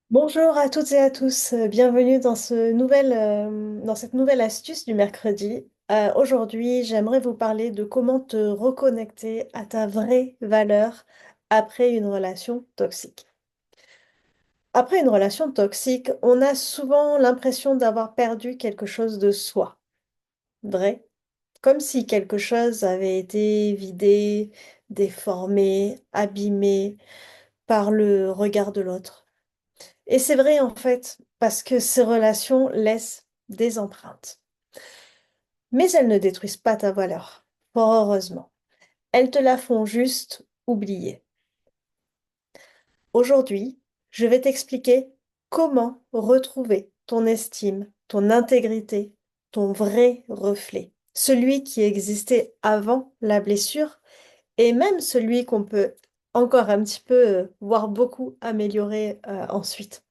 Bonjour à toutes et à tous, bienvenue dans dans cette nouvelle astuce du mercredi. Aujourd'hui, j'aimerais vous parler de comment te reconnecter à ta vraie valeur après une relation toxique. Après une relation toxique, on a souvent l'impression d'avoir perdu quelque chose de soi, vrai? Comme si quelque chose avait été vidé, déformé, abîmé par le regard de l'autre. Et c'est vrai en fait, parce que ces relations laissent des empreintes. Mais elles ne détruisent pas ta valeur, fort heureusement. Elles te la font juste oublier. Aujourd'hui, je vais t'expliquer comment retrouver ton estime, ton intégrité, ton vrai reflet, celui qui existait avant la blessure et même celui qu'on peut encore un petit peu, voire beaucoup améliorer ensuite.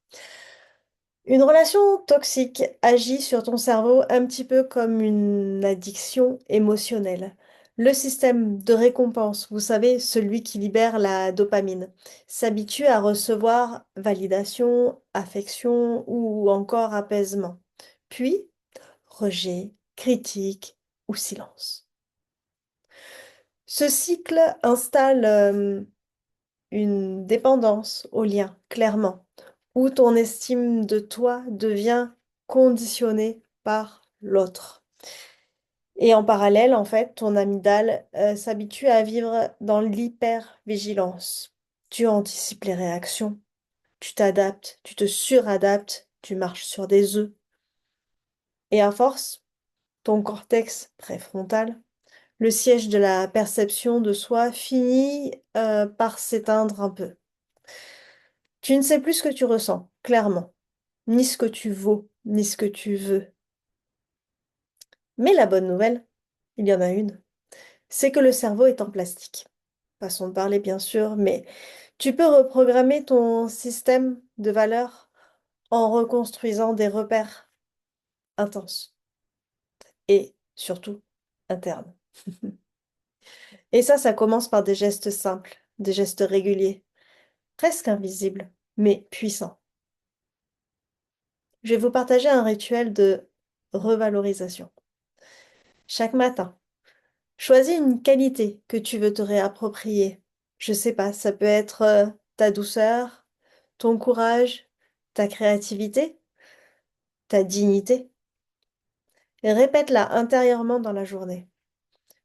Une relation toxique agit sur ton cerveau un petit peu comme une addiction émotionnelle. Le système de récompense, vous savez, celui qui libère la dopamine, s'habitue à recevoir validation, affection ou encore apaisement. Puis, rejet, critique ou silence. Ce cycle installe une dépendance au lien, clairement, où ton estime de toi devient conditionnée par l'autre. Et en parallèle, en fait, ton amygdale s'habitue à vivre dans l'hypervigilance. Tu anticipes les réactions, tu t'adaptes, tu te suradaptes, tu marches sur des œufs. Et à force, ton cortex préfrontal, le siège de la perception de soi, finit par s'éteindre un peu. Tu ne sais plus ce que tu ressens, clairement, ni ce que tu vaux, ni ce que tu veux. Mais la bonne nouvelle, il y en a une, c'est que le cerveau est en plastique. Façon de parler, bien sûr, mais tu peux reprogrammer ton système de valeurs en reconstruisant des repères intenses et surtout internes. Et ça commence par des gestes simples, des gestes réguliers, presque invisibles, mais puissants. Je vais vous partager un rituel de revalorisation. Chaque matin, choisis une qualité que tu veux te réapproprier. Je sais pas, ça peut être ta douceur, ton courage, ta créativité, ta dignité. Et répète-la intérieurement dans la journée,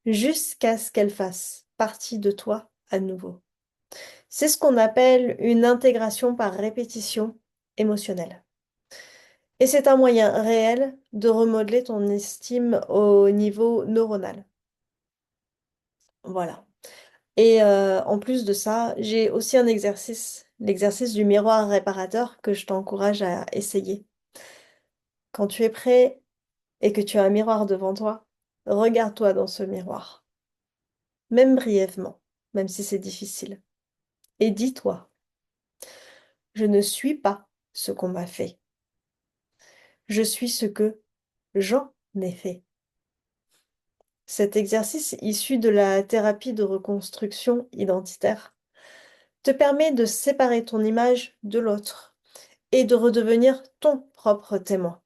jusqu'à ce qu'elle fasse partie de toi à nouveau. C'est ce qu'on appelle une intégration par répétition émotionnelle. Et c'est un moyen réel de remodeler ton estime au niveau neuronal. Voilà. Et en plus de ça, j'ai aussi un exercice, l'exercice du miroir réparateur que je t'encourage à essayer. Quand tu es prêt et que tu as un miroir devant toi, regarde-toi dans ce miroir, même brièvement, même si c'est difficile. Et dis-toi, je ne suis pas ce qu'on m'a fait. Je suis ce que j'en ai fait. Cet exercice issu de la thérapie de reconstruction identitaire te permet de séparer ton image de l'autre et de redevenir ton propre témoin.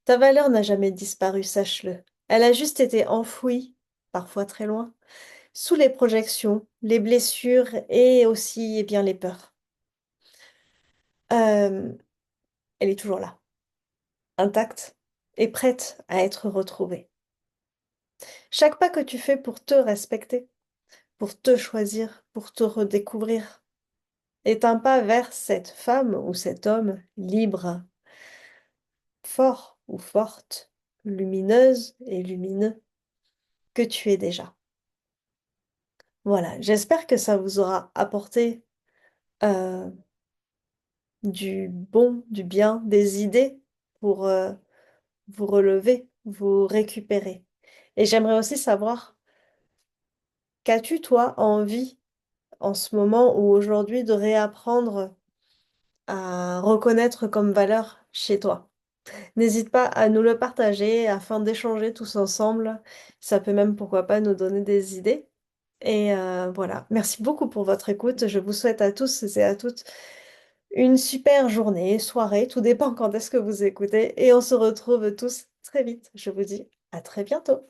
Ta valeur n'a jamais disparu, sache-le. Elle a juste été enfouie, parfois très loin, sous les projections, les blessures et aussi, eh bien, les peurs. Euh, Elle est toujours là, intacte et prête à être retrouvée. Chaque pas que tu fais pour te respecter, pour te choisir, pour te redécouvrir, est un pas vers cette femme ou cet homme libre, fort ou forte, lumineuse et lumineux que tu es déjà. Voilà, j'espère que ça vous aura apporté euh, du bon, du bien, des idées pour vous relever, vous récupérer. Et j'aimerais aussi savoir, qu'as-tu toi envie en ce moment ou aujourd'hui de réapprendre à reconnaître comme valeur chez toi? N'hésite pas à nous le partager afin d'échanger tous ensemble. Ça peut même, pourquoi pas, nous donner des idées. Et voilà, merci beaucoup pour votre écoute. Je vous souhaite à tous et à toutes une super journée, soirée, tout dépend quand est-ce que vous écoutez, et on se retrouve tous très vite. Je vous dis à très bientôt.